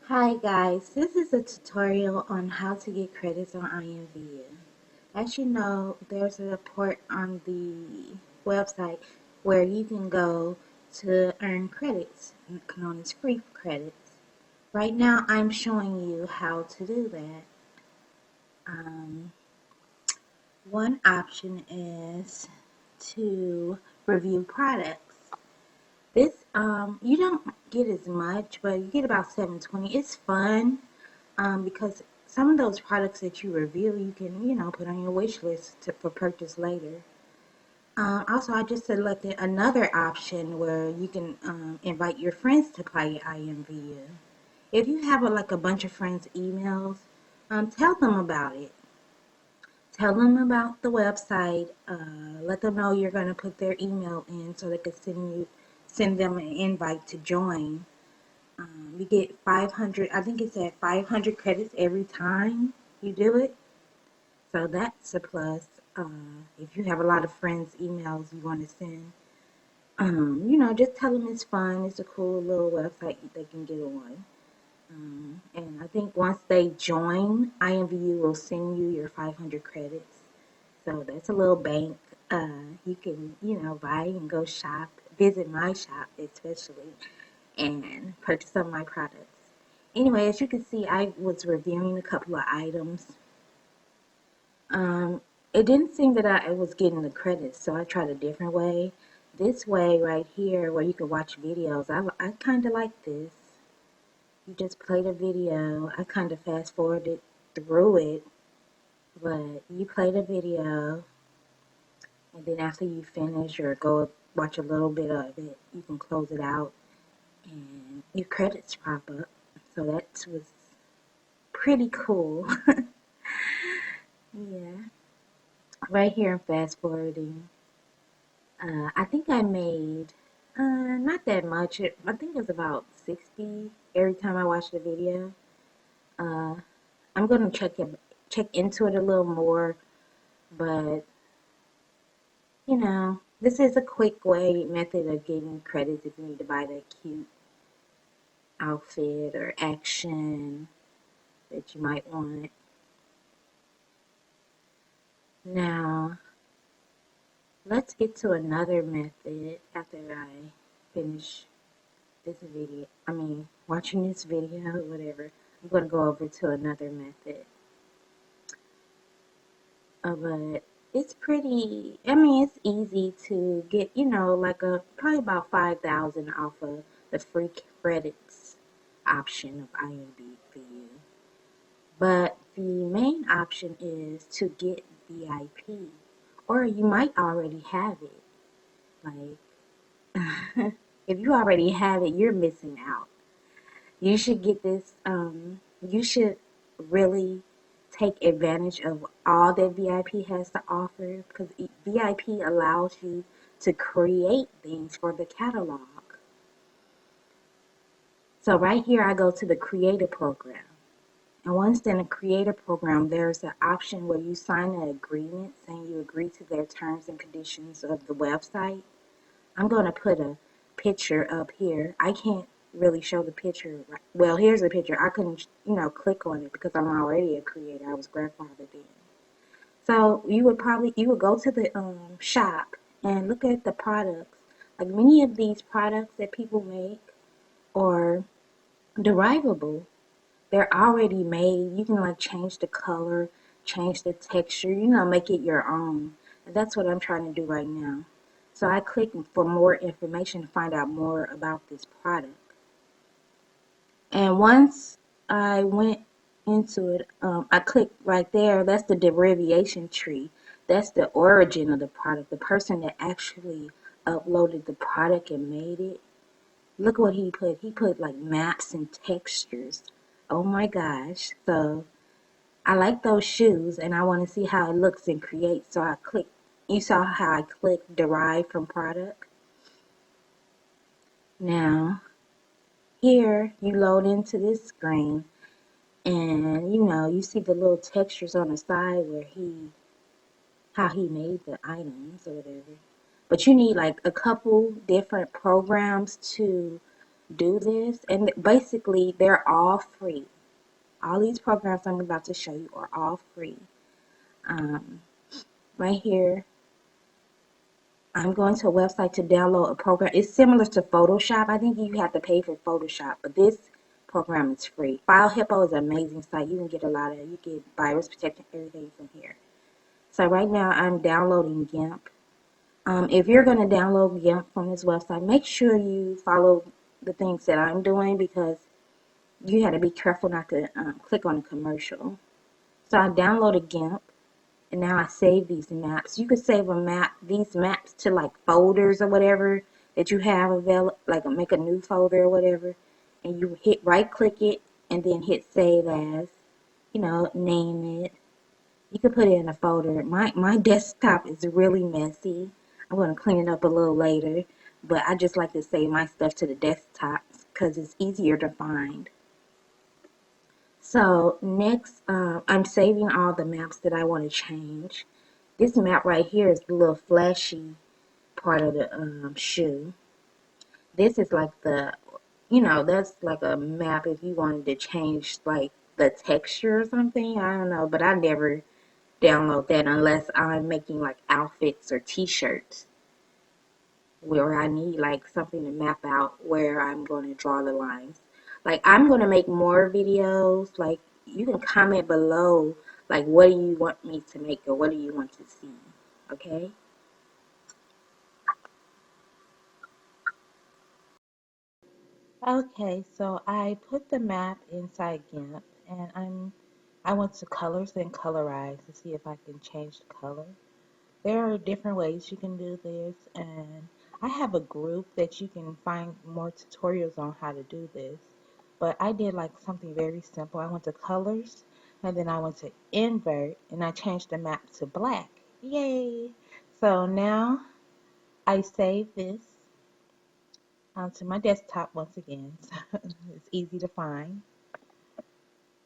Hi guys, this is a tutorial on how to get credits on IMVU. As you know, there's a report on the website where you can go to earn credits, known as free credits. Right now I'm showing you how to do that. One option is to review products. This, you don't get as much, but you get about 720. It's fun. Because some of those products that you review, you can, put on your wish list for purchase later. Also, I just selected another option where you can invite your friends to play IMVU. If you have like a bunch of friends' emails, tell them about it. Tell them about the website. Let them know you're going to put their email in so they can send them an invite to join. You get 500, I think it's at 500 credits every time you do it. So that's a plus. If you have a lot of friends' emails you want to send, just tell them it's fun. It's a cool little website they can get on. And I think once they join, IMVU will send you your 500 credits. So that's a little bank. You can, buy and go shop, visit my shop especially, and purchase some of my products. Anyway, as you can see, I was reviewing a couple of items. It didn't seem that I was getting the credits, so I tried a different way. This way right here, where you can watch videos, I kind of like this. You just play the video. I kind of fast forwarded through it, but you play the video, and then after you finish or go watch a little bit of it, you can close it out, and your credits pop up. So that was pretty cool. Yeah. Right here in fast forwarding, I think I made not that much. I think it was about 60 every time I watched the video. Uh, I'm gonna check into it a little more, but this is a quick way method of getting credits if you need to buy that cute outfit or action that you might want. Now, let's get to another method after I finish this video. Watching this video, whatever. I'm going to go over to another method. But it's pretty, it's easy to get, probably about 5,000 off of the free credits option of IMB for you. But the main option is to get VIP, or you might already have it. Like, if you already have it, you're missing out. You should get this, you should really take advantage of all that VIP has to offer, because VIP allows you to create things for the catalog. So right here, I go to the Creator program. And once in the Creator program, there's an option where you sign an agreement saying you agree to their terms and conditions of the website. I'm going to put a picture up here. I can't really show the picture. Well, here's the picture. I couldn't, click on it because I'm already a creator. I was grandfathered in. So you would go to the shop and look at the products. Like many of these products that people make are derivable. They're already made. You can change the color, change the texture, make it your own. And that's what I'm trying to do right now. So I click for more information to find out more about this product. And once I went into it, I clicked right there. That's the derivation tree. That's the origin of the product. The person that actually uploaded the product and made it. Look what he put. He put like maps and textures. Oh my gosh. So I like those shoes and I want to see how it looks and create. So I clicked. You saw how I clicked derive from product. Now, here you load into this screen and you see the little textures on the side where how he made the items or whatever. But you need like a couple different programs to do this. And basically, they're all free. All these programs I'm about to show you are all free. Right here, I'm going to a website to download a program. It's similar to Photoshop. I think you have to pay for Photoshop, but this program is free. File Hippo is an amazing site. You can get a lot of, you get virus protection, everything from here. So right now I'm downloading GIMP. If you're going to download GIMP from this website, make sure you follow the things that I'm doing, because you have to be careful not to click on a commercial. So I downloaded GIMP. And now I save these maps. You could save these maps to like folders or whatever that you have available, like make a new folder or whatever. And you hit right click it and then hit save as, name it. You could put it in a folder. My desktop is really messy. I'm going to clean it up a little later. But I just like to save my stuff to the desktop because it's easier to find. So next, I'm saving all the maps that I want to change. This map right here is the little flashy part of the shoe. This is like that's like a map if you wanted to change like the texture or something. I don't know, but I never download that unless I'm making like outfits or t-shirts where I need like something to map out where I'm going to draw the lines. Like I'm going to make more videos. Like you can comment below like what do you want me to make or what do you want to see. Okay? Okay, so I put the map inside GIMP and I went to colors and colorize to see if I can change the color. There are different ways you can do this, and I have a group that you can find more tutorials on how to do this. But I did like something very simple. I went to colors and then I went to invert and I changed the map to black. Yay! So now I save this onto my desktop once again. So it's easy to find.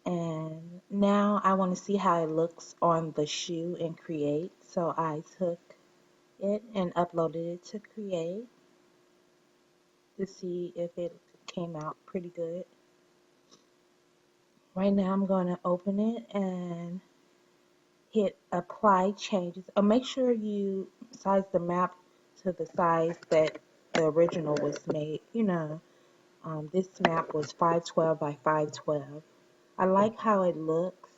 And now I want to see how it looks on the shoe and create. So I took it and uploaded it to create to see if it came out pretty good. Right now I'm going to open it and hit apply changes. Make sure you size the map to the size that the original was made. This map was 512 by 512. I like how it looks.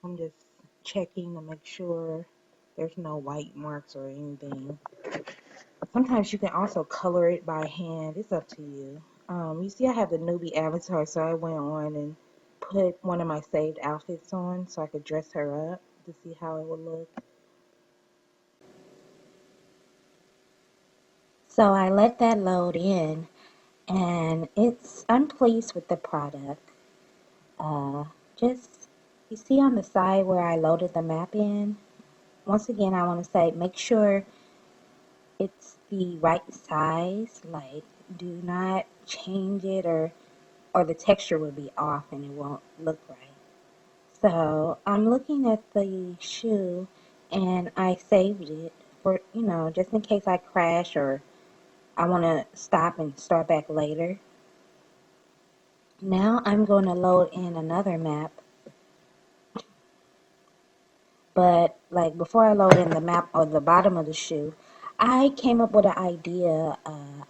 I'm just checking to make sure there's no white marks or anything. Sometimes you can also color it by hand. It's up to you. You see I have the newbie avatar, so I went on and put one of my saved outfits on so I could dress her up to see how it would look. So I let that load in, and I'm pleased with the product. Just, you see on the side where I loaded the map in? Once again, I want to say make sure it's the right size. Like, do not change it or the texture will be off and it won't look right. So I'm looking at the shoe and I saved it for, just in case I crash or I want to stop and start back later. Now I'm going to load in another map. But like before I load in the map or the bottom of the shoe, I came up with an idea.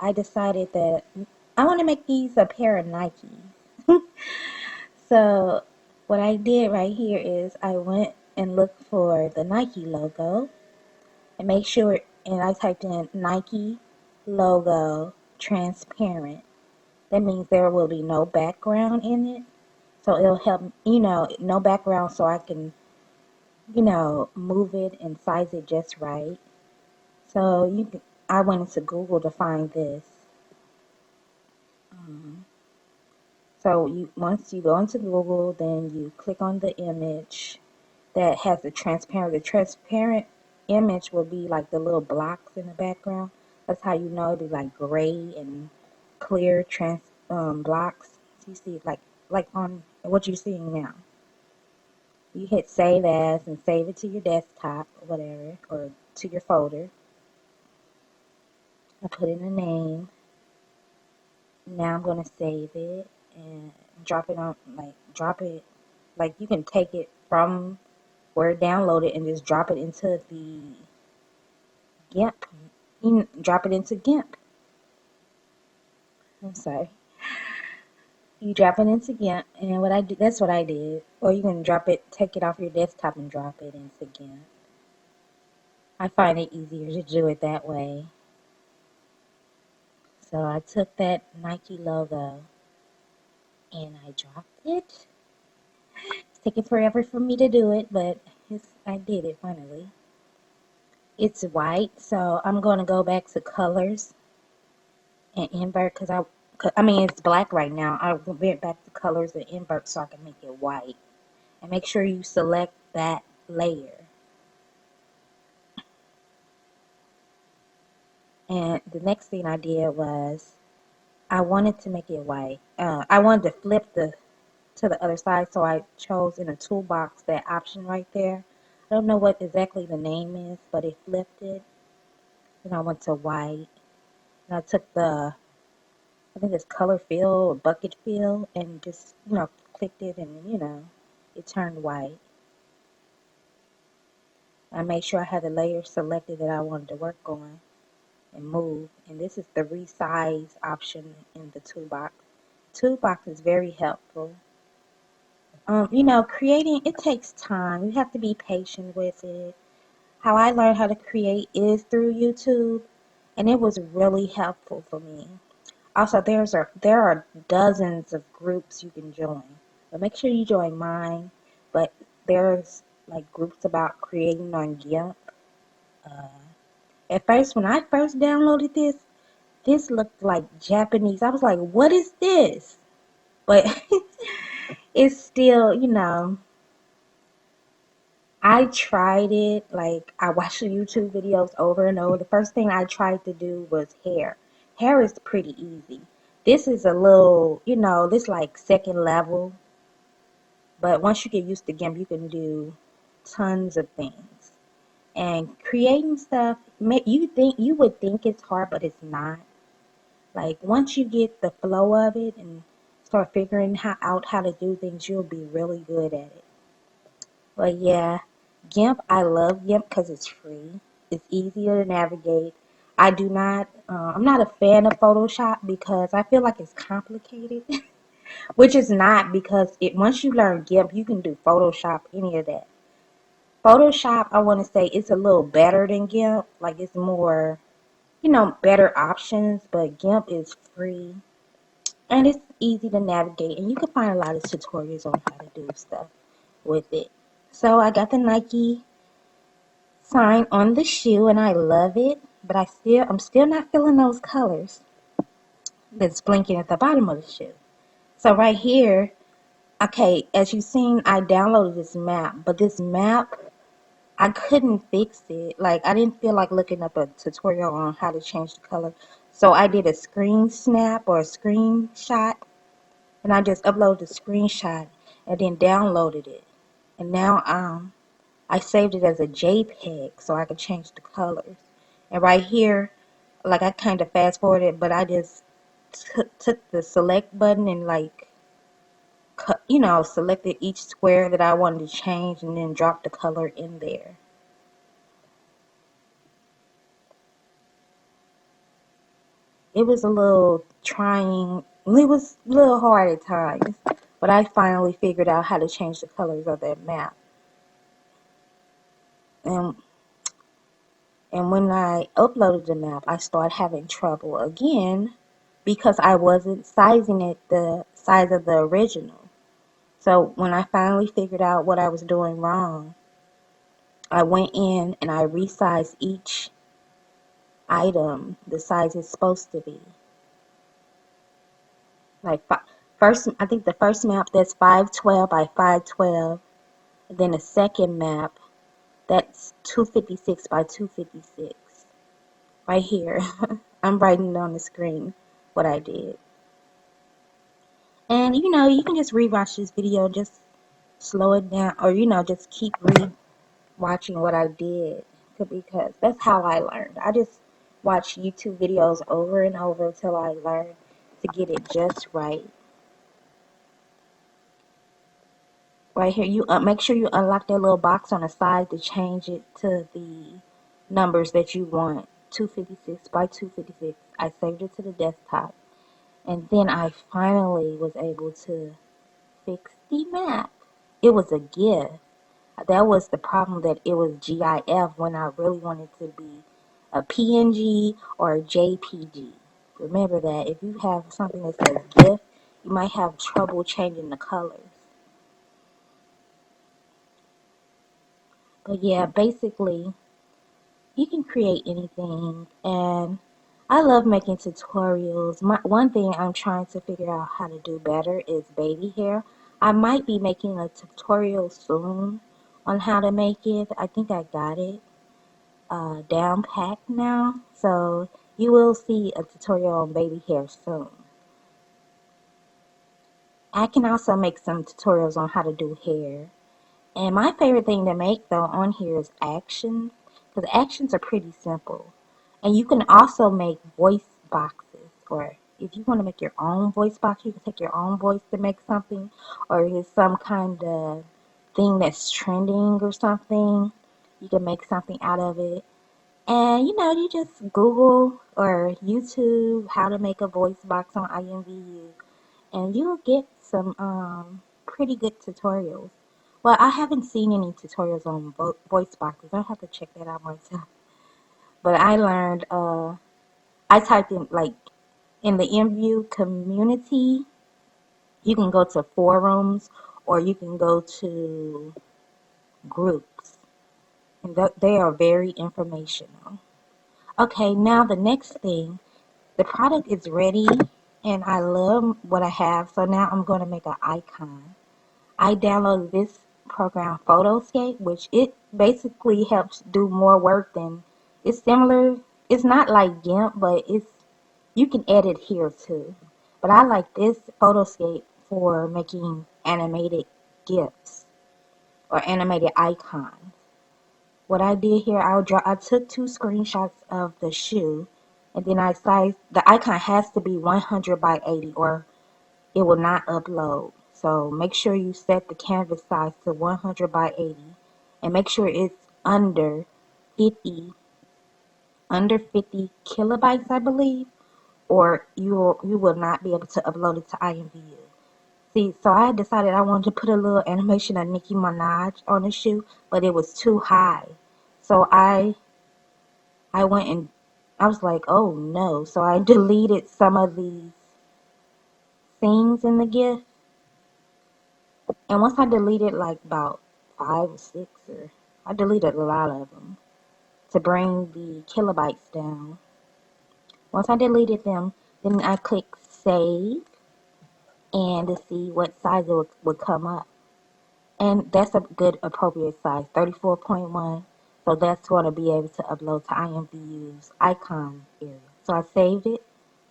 I decided that I want to make these a pair of Nikes. So what I did right here is I went and looked for the Nike logo and make sure, and I typed in Nike logo transparent. That means there will be no background in it. So it'll help, no background so I can, move it and size it just right. So I went into Google to find this. So once you go into Google, then you click on the image that has the transparent. The transparent image will be like the little blocks in the background. That's how you know it'll be like gray and clear blocks. So you see like on what you're seeing now. You hit save as and save it to your desktop or whatever, or to your folder. I put in a name. Now I'm going to save it and drop it like you can take it from where it downloaded and just drop it into the GIMP. You can drop it into GIMP. I'm sorry. You drop it into GIMP, and that's what I did. Or you can take it off your desktop and drop it into GIMP. I find it easier to do it that way. So I took that Nike logo and I dropped it. It's taking forever for me to do it, but I did it finally. It's white, so I'm going to go back to colors and invert because it's black right now. I went back to colors and invert so I can make it white. And make sure you select that layer. And the next thing I did was I wanted to make it white. I wanted to flip to the other side, so I chose in the toolbox that option right there. I don't know what exactly the name is, but it flipped it. And I went to white. And I took I think it's color fill or bucket fill, and just, clicked it, and, it turned white. I made sure I had the layer selected that I wanted to work on and move. And this is the resize option in the toolbox. Toolbox is very helpful. Creating, it takes time. You have to be patient with it. How I learned how to create is through YouTube, and it was really helpful for me. Also, there are dozens of groups you can join, but make sure you join mine. But there's like groups about creating on GIMP. At first, when I first downloaded this looked like Japanese. I was like, what is this? But it's still, I tried it. Like, I watched the YouTube videos over and over. The first thing I tried to do was hair. Hair is pretty easy. This is a little, this like second level. But once you get used to GIMP, you can do tons of things. And creating stuff, you would think it's hard, but it's not. Like, once you get the flow of it and start figuring out how to do things, you'll be really good at it. But yeah, GIMP, I love GIMP because it's free. It's easier to navigate. I'm not a fan of Photoshop because I feel like it's complicated, which is not, because once you learn GIMP, you can do Photoshop, any of that. Photoshop, I want to say it's a little better than GIMP. Like, it's more, better options, but GIMP is free. And it's easy to navigate, and you can find a lot of tutorials on how to do stuff with it. So I got the Nike sign on the shoe, and I love it, but I'm still not feeling those colors that's blinking at the bottom of the shoe. So right here, okay, as you've seen, I downloaded this map, but this map, I couldn't fix it. Like, I didn't feel like looking up a tutorial on how to change the color. So I did a screen snap or a screenshot, and I just uploaded the screenshot and then downloaded it. And now I saved it as a JPEG so I could change the colors. And right here, like, I kind of fast forwarded, but I just took the select button and selected each square that I wanted to change and then dropped the color in there. It was a little trying. It was a little hard at times, but I finally figured out how to change the colors of that map. And when I uploaded the map, I started having trouble again because I wasn't sizing it the size of the original. So when I finally figured out what I was doing wrong, I went in and I resized each item the size it's supposed to be. Like, I think the first map, that's 512 by 512. And then the second map, that's 256 by 256. Right here. I'm writing it on the screen what I did. And you can just rewatch this video, just slow it down, or just keep watching what I did, because that's how I learned. I just watched YouTube videos over and over until I learned. to get it just right. Right here, you make sure you unlock that little box on the side to change it to the numbers that you want. 256 by 256. I saved it to the desktop. And then I finally was able to fix the map. It was a gift. That was the problem, that it was GIF when I really wanted to be a PNG or a JPG. Remember that if you have something that says GIF, you might have trouble changing the colors. But yeah, basically, you can create anything, and I love making tutorials. One thing I'm trying to figure out how to do better is baby hair. I might be making a tutorial soon on how to make it. I think I got it down packed now, so you will see a tutorial on baby hair soon. I can also make some tutorials on how to do hair. And my favorite thing to make, though, on here is actions, because actions are pretty simple. And you can also make voice boxes, or if you want to make your own voice box, you can take your own voice to make something, or if it's some kind of thing that's trending or something, you can make something out of it. And you just Google or YouTube how to make a voice box on IMVU, and you'll get some pretty good tutorials. Well, I haven't seen any tutorials on voice boxes. I'll have to check that out myself. But I learned, I typed in, like, in the IMVU community, you can go to forums or you can go to groups. And they are very informational. Okay, now the next thing, the product is ready and I love what I have. So now I'm going to make an icon. I downloaded this program, Photoscape, which it basically helps do more work than, it's similar. It's not like GIMP, but you can edit here too. But I like this Photoscape for making animated GIFs or animated icons. What I did here, I took 2 screenshots of the shoe, and then I sized, the icon has to be 100 by 80 or it will not upload. So make sure you set the canvas size to 100 by 80 and make sure it's under 50 kilobytes, I believe, or you will not be able to upload it to IMVU. See, so I decided I wanted to put a little animation of Nicki Minaj on the shoe, but it was too high. So I went and I was like, oh no. So I deleted some of these things in the GIF. And once I deleted like about 5 or 6, or I deleted a lot of them to bring the kilobytes down. Once I deleted them, then I clicked save and to see what size it would come up. And that's a good appropriate size, 34.1. So that's going to be able to upload to IMVU's icon area. So I saved it,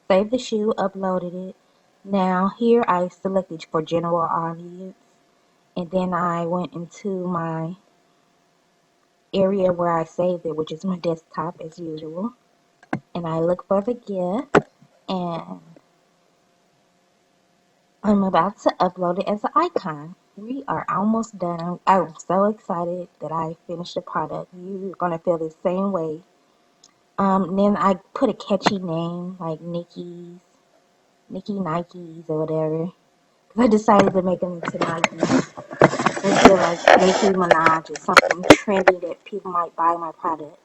saved the shoe, uploaded it. Now here I selected for general audience. And then I went into my area where I saved it, which is my desktop as usual. And I look for the GIF, and I'm about to upload it as an icon. We are almost done. I'm so excited that I finished the product. You're going to feel the same way. Then I put a catchy name like Nikki Nikes or whatever. Because I decided to make them into Nikes. Instead of like Nicki Minaj or something trendy that people might buy my product.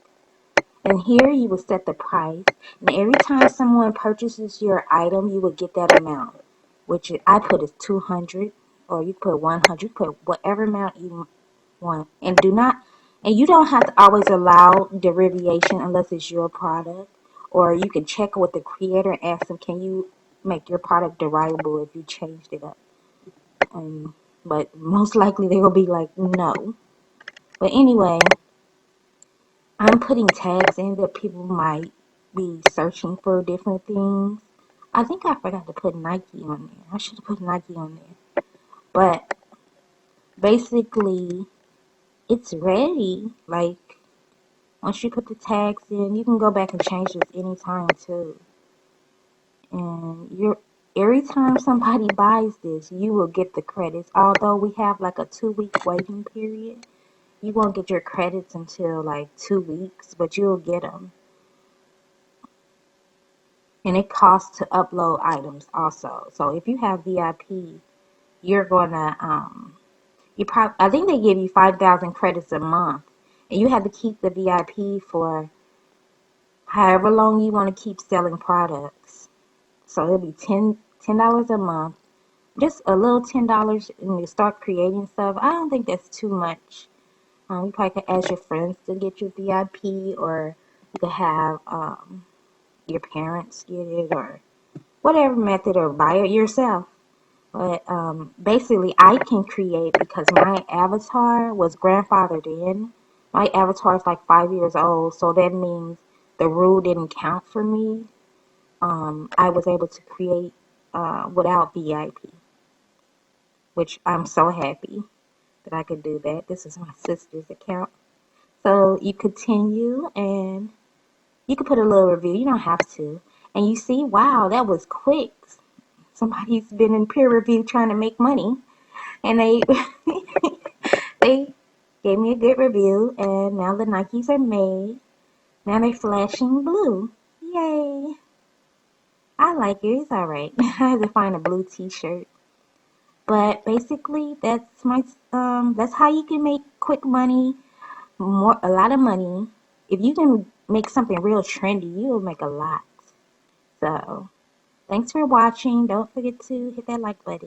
And here you will set the price. And every time someone purchases your item, you will get that amount. Which I put is 200, or you put 100, put whatever amount you want. And you don't have to always allow derivation unless it's your product. Or you can check with the creator and ask them, can you make your product derivable if you changed it up? But most likely they will be like, no. But anyway, I'm putting tags in that people might be searching for different things. I think I forgot to put Nike on there. I should have put Nike on there. But basically, it's ready. Like, once you put the tags in, you can go back and change this anytime too. And every time somebody buys this, you will get the credits. Although we have like a 2-week waiting period, you won't get your credits until like 2 weeks, but you'll get them. And it costs to upload items also. So if you have VIP, you're gonna I think they give you 5,000 credits a month, and you have to keep the VIP for however long you want to keep selling products. So it'll be $10 a month, just a little $10, and you start creating stuff. I don't think that's too much. You probably could ask your friends to get your VIP, or you could have your parents get it, or whatever method, or buy it yourself. But basically, I can create because my avatar was grandfathered in. My avatar is like 5 years old, so that means the rule didn't count for me. I was able to create without VIP, which I'm so happy that I could do that. This is my sister's account. So you continue, and you can put a little review. You don't have to. And you see, wow, that was quick. Somebody's been in peer review trying to make money, and they they gave me a good review, and now the Nikes are made. Now they're flashing blue. Yay! I like it. It's alright. I had to find a blue t-shirt. But basically, that's how you can make quick money, a lot of money. If you can make something real trendy, you'll make a lot. So, thanks for watching. Don't forget to hit that like button.